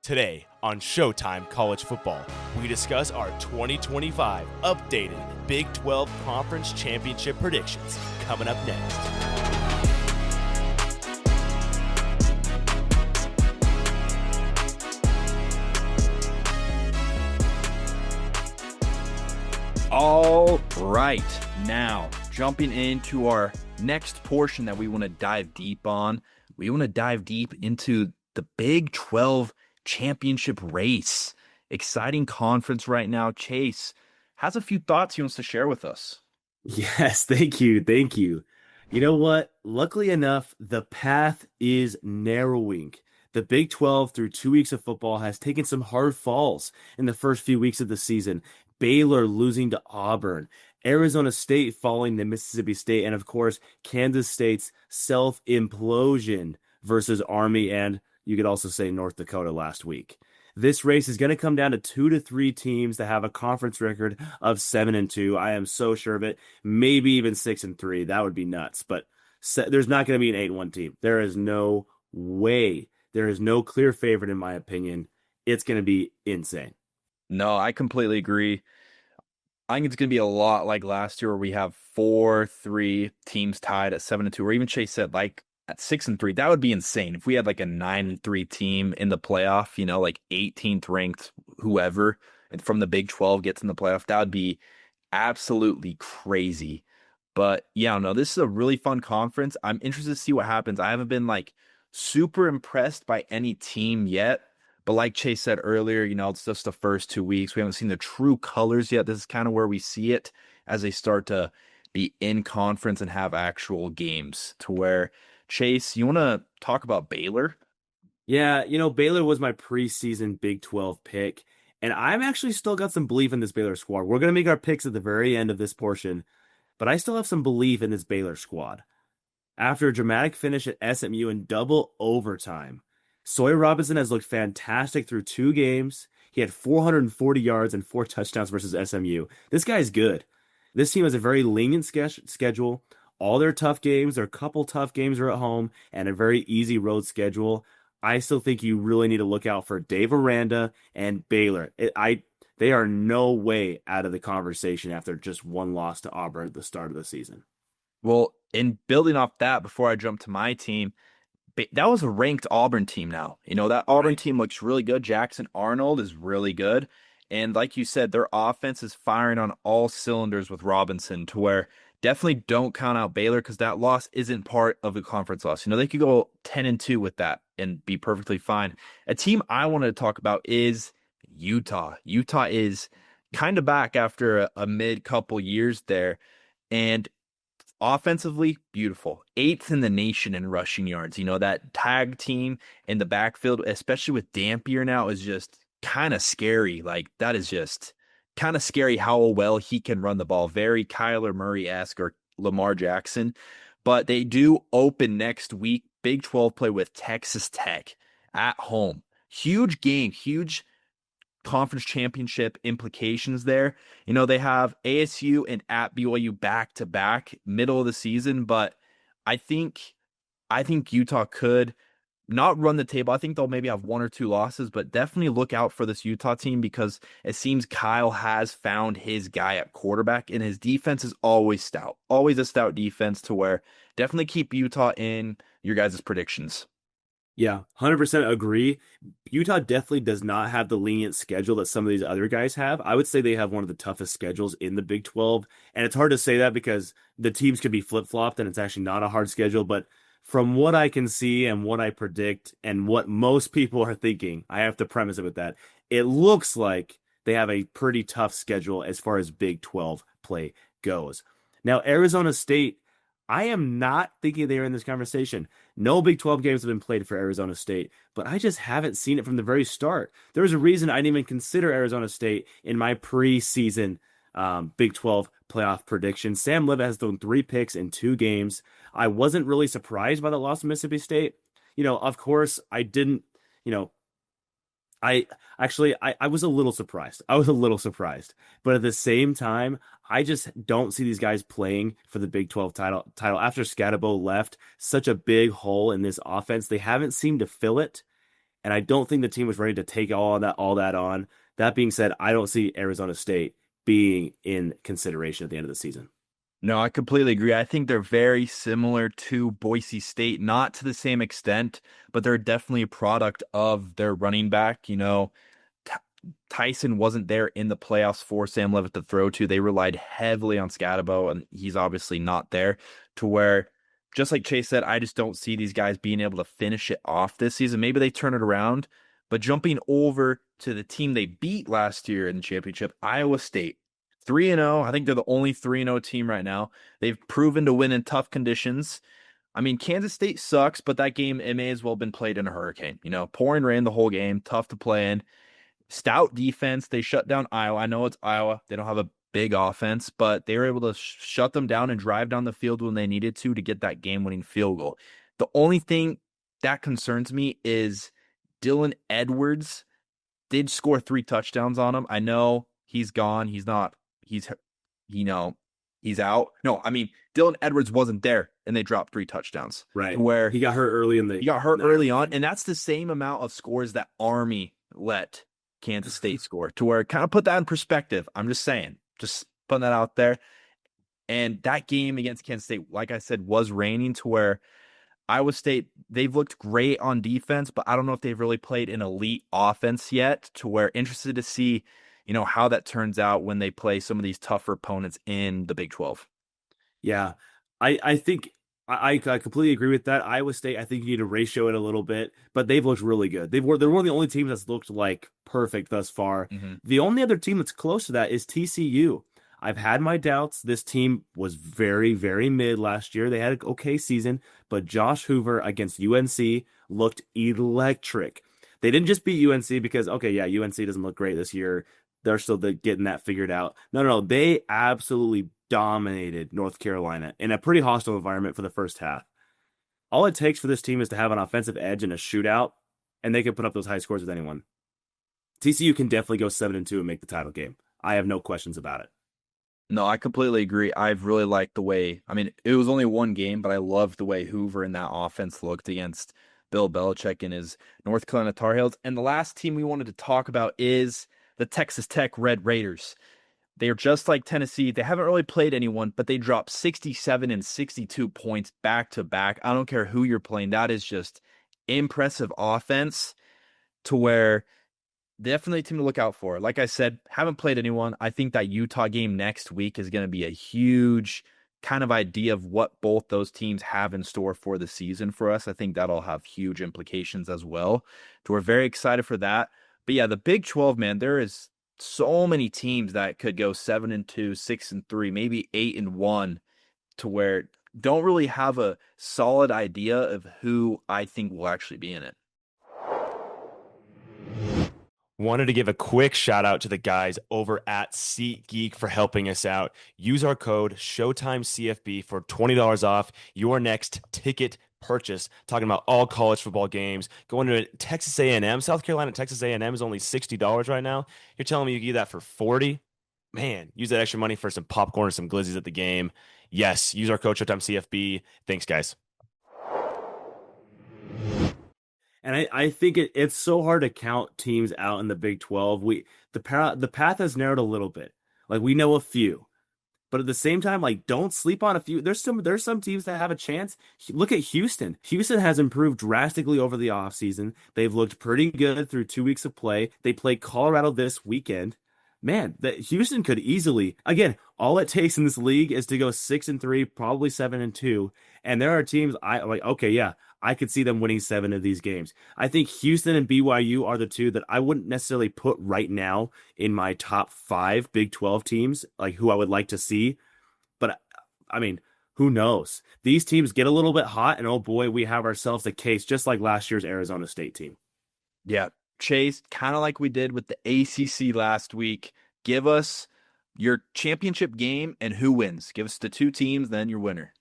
Today on Showtime College Football, we discuss our 2025 updated Big 12 Conference Championship predictions coming up next. All right, now jumping into our next portion that we want to dive deep on. We want to dive deep into the Big 12 championship race. Exciting conference right now. Chase has a few thoughts he wants to share with us. Yes, thank you. Thank you. You know what? Luckily enough, the path is narrowing. The Big 12, through 2 weeks of football, has taken some hard falls in the first few weeks of the season. Baylor losing to Auburn, Arizona State falling to Mississippi State, and of course, Kansas State's self-implosion versus Army, and you could also say North Dakota last week. This race is going to come down to 2 to 3 teams that have a conference record of 7-2. I am so sure of it. Maybe even 6-3. That would be nuts. But there's not going to be an 8-1 team. There is no way. There is no clear favorite, in my opinion. It's going to be insane. No, I completely agree. I think it's going to be a lot like last year where we have 4-3 teams tied at 7-2, or even Chase said like at 6-3. That would be insane. If we had like a 9-3 team in the playoff, like 18th ranked whoever and from the Big 12 gets in the playoff, that would be absolutely crazy. But yeah, no, this is a really fun conference. I'm interested to see what happens. I haven't been like super impressed by any team yet. But like Chase said earlier, it's just the first 2 weeks. We haven't seen the true colors yet. This is kind of where we see it as they start to be in conference and have actual games, to where, Chase, you want to talk about Baylor? Yeah, Baylor was my preseason Big 12 pick, and I've actually still got some belief in this Baylor squad. We're going to make our picks at the very end of this portion, but I still have some belief in this Baylor squad. After a dramatic finish at SMU in double overtime, Sawyer Robinson has looked fantastic through 2 games. He had 440 yards and 4 touchdowns versus SMU. This guy's good. This team has a very lenient schedule. All their tough games, their couple tough games are at home, and a very easy road schedule. I still think you really need to look out for Dave Aranda and Baylor. They are no way out of the conversation after just one loss to Auburn at the start of the season. Well, in building off that, before I jump to my team, that was a ranked Auburn team now. That Auburn team looks really good. Jackson Arnold is really good. And like you said, their offense is firing on all cylinders with Robinson, to where definitely don't count out Baylor, because that loss isn't part of a conference loss. They could go 10-2 with that and be perfectly fine. A team I wanted to talk about is Utah. Utah is kind of back after a mid couple years there. And offensively, beautiful. 8th in the nation in rushing yards. That tag team in the backfield, especially with Dampier now, is just kind of scary. Like, that is just kind of scary how well he can run the ball. Very Kyler Murray-esque or Lamar Jackson. But they do open next week, Big 12 play with Texas Tech at home. Huge game, huge conference championship implications there. They have ASU and at BYU back-to-back middle of the season, but I think Utah could not run the table. I think they'll maybe have 1 or 2 losses, but definitely look out for this Utah team, because it seems Kyle has found his guy at quarterback, and his defense is always stout. Always a stout defense, to where definitely keep Utah in your guys' predictions. Yeah, 100% agree. Utah definitely does not have the lenient schedule that some of these other guys have. I would say they have one of the toughest schedules in the Big 12, and it's hard to say that because the teams could be flip-flopped and it's actually not a hard schedule, but from what I can see and what I predict and what most people are thinking, I have to premise it with that. It looks like they have a pretty tough schedule as far as Big 12 play goes. Now, Arizona State, I am not thinking they are in this conversation. No Big 12 games have been played for Arizona State, but I just haven't seen it from the very start. There was a reason I didn't even consider Arizona State in my preseason Big 12 playoff prediction. Sam Levitt has thrown 3 picks in 2 games. I wasn't really surprised by the loss of Mississippi State. Of course, I didn't, I was a little surprised. But at the same time, I just don't see these guys playing for the Big 12 title. After Scatabo left, such a big hole in this offense. They haven't seemed to fill it. and I don't think the team was ready to take all that on. That being said, I don't see Arizona State being in consideration at the end of the season. No, I completely agree. I think they're very similar to Boise State, not to the same extent, but they're definitely a product of their running back. Ty- Tyson wasn't there in the playoffs for Sam Levitt to throw to. They relied heavily on Scatabo, and he's obviously not there to where, just like Chase said, I just don't see these guys being able to finish it off this season. Maybe they turn it around, but jumping over to the team they beat last year in the championship, Iowa State. 3-0. I think they're the only 3-0 team right now. They've proven to win in tough conditions. I mean, Kansas State sucks, but that game, it may as well have been played in a hurricane. Pouring rain the whole game, tough to play in. Stout defense. They shut down Iowa. I know it's Iowa. They don't have a big offense, but they were able to shut them down and drive down the field when they needed to get that game-winning field goal. The only thing that concerns me is Dylan Edwards did score 3 touchdowns on him. I know he's gone. He's not. He's out. No, I mean, Dylan Edwards wasn't there, and they dropped 3 touchdowns. Right. Where he got hurt early on, and that's the same amount of scores that Army let Kansas State score, to where kind of put that in perspective. I'm just saying, just putting that out there. And that game against Kansas State, like I said, was raining, to where Iowa State, they've looked great on defense, but I don't know if they've really played an elite offense yet, to where interested to see, how that turns out when they play some of these tougher opponents in the Big 12. Yeah, I think I completely agree with that. Iowa State, I think you need to ratio it a little bit, but they've looked really good. They're one of the only teams that's looked like perfect thus far. Mm-hmm. The only other team that's close to that is TCU. I've had my doubts. This team was very, very mid last year. They had an okay season, but Josh Hoover against UNC looked electric. They didn't just beat UNC because, okay, yeah, UNC doesn't look great this year. They're still getting that figured out. No. They absolutely dominated North Carolina in a pretty hostile environment for the first half. All it takes for this team is to have an offensive edge in a shootout, and they can put up those high scores with anyone. TCU can definitely go 7-2 and make the title game. I have no questions about it. No, I completely agree. I've really liked the way, I mean, it was only one game, but I loved the way Hoover and that offense looked against Bill Belichick and his North Carolina Tar Heels. And the last team we wanted to talk about is the Texas Tech Red Raiders. They are just like Tennessee. They haven't really played anyone, but they dropped 67 and 62 points back to back. I don't care who you're playing. That is just impressive offense, to where definitely a team to look out for. Like I said, haven't played anyone. I think that Utah game next week is going to be a huge kind of idea of what both those teams have in store for the season for us. I think that'll have huge implications as well. So we're very excited for that. But yeah, the Big 12, man, there is so many teams that could go 7-2, 6-3, maybe 8-1, to where don't really have a solid idea of who I think will actually be in it. Wanted to give a quick shout out to the guys over at SeatGeek for helping us out. Use our code SHOWTIMECFB for $20 off your next ticket purchase. Talking about all college football games. Going to Texas A&M, South Carolina, Texas A&M is only $60 right now. You're telling me you can get that for $40? Man, use that extra money for some popcorn or some glizzies at the game. Yes, use our code SHOWTIMECFB. Thanks, guys. And I think it's so hard to count teams out in the Big 12. The path has narrowed a little bit. Like, we know a few. But at the same time, like, don't sleep on a few. There's some teams that have a chance. Look at Houston. Houston has improved drastically over the offseason. They've looked pretty good through 2 weeks of play. They play Colorado this weekend. Man, that Houston could easily, again, all it takes in this league is to go 6-3, probably 7-2. And there are teams I could see them winning 7 of these games. I think Houston and BYU are the two that I wouldn't necessarily put right now in my top 5 Big 12 teams, like who I would like to see. But I mean, who knows? These teams get a little bit hot, and oh boy, we have ourselves a case just like last year's Arizona State team. Yeah, Chase, kind of like we did with the ACC last week. Give us your championship game and who wins. Give us the 2 teams, then your winner.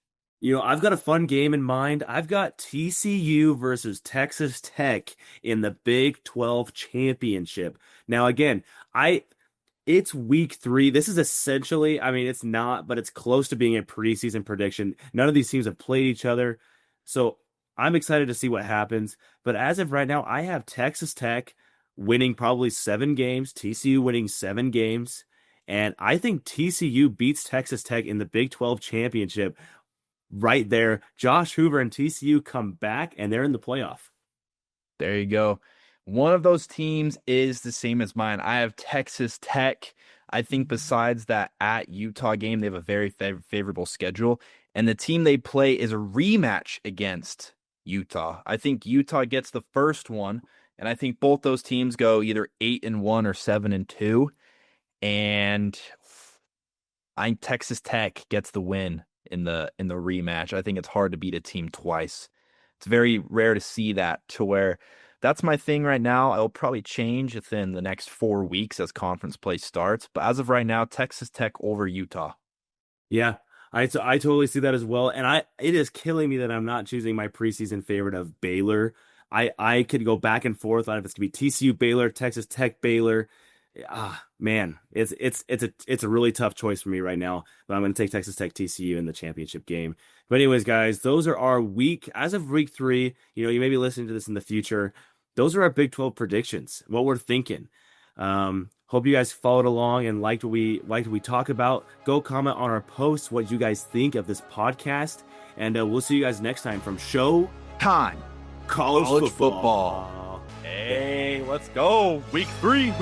I've got a fun game in mind. I've got TCU versus Texas Tech in the Big 12 championship. Now, again, it's week 3. This is essentially, I mean, it's not, but it's close to being a preseason prediction. None of these teams have played each other. So I'm excited to see what happens. But as of right now, I have Texas Tech winning probably 7 games, TCU winning 7 games. And I think TCU beats Texas Tech in the Big 12 championship right there. Josh Hoover and TCU come back, and they're in the playoff. There you go. One of those teams is the same as mine. I have Texas Tech. I think besides that at Utah game, they have a very favorable schedule. And the team they play is a rematch against Utah. I think Utah gets the first one, and I think both those teams go either 8-1 or 7-2. And I think Texas Tech gets the win in the rematch. I think it's hard to beat a team twice. It's very rare to see that, to where that's my thing right now. It'll probably change within the next 4 weeks as conference play starts. But as of right now, Texas Tech over Utah. Yeah, I totally see that as well. And it is killing me that I'm not choosing my preseason favorite of Baylor. I could go back and forth on if it's gonna be TCU Baylor, Texas Tech Baylor. Man, it's a really tough choice for me right now. But I'm gonna take Texas Tech TCU in the championship game. But anyways, guys, those are our as of week 3. You may be listening to this in the future. Those are our Big 12 predictions, what we're thinking. Hope you guys followed along and liked what we talk about. Go comment on our posts what you guys think of this podcast, and we'll see you guys next time from Time. College Football. Hey, let's go. Week 3.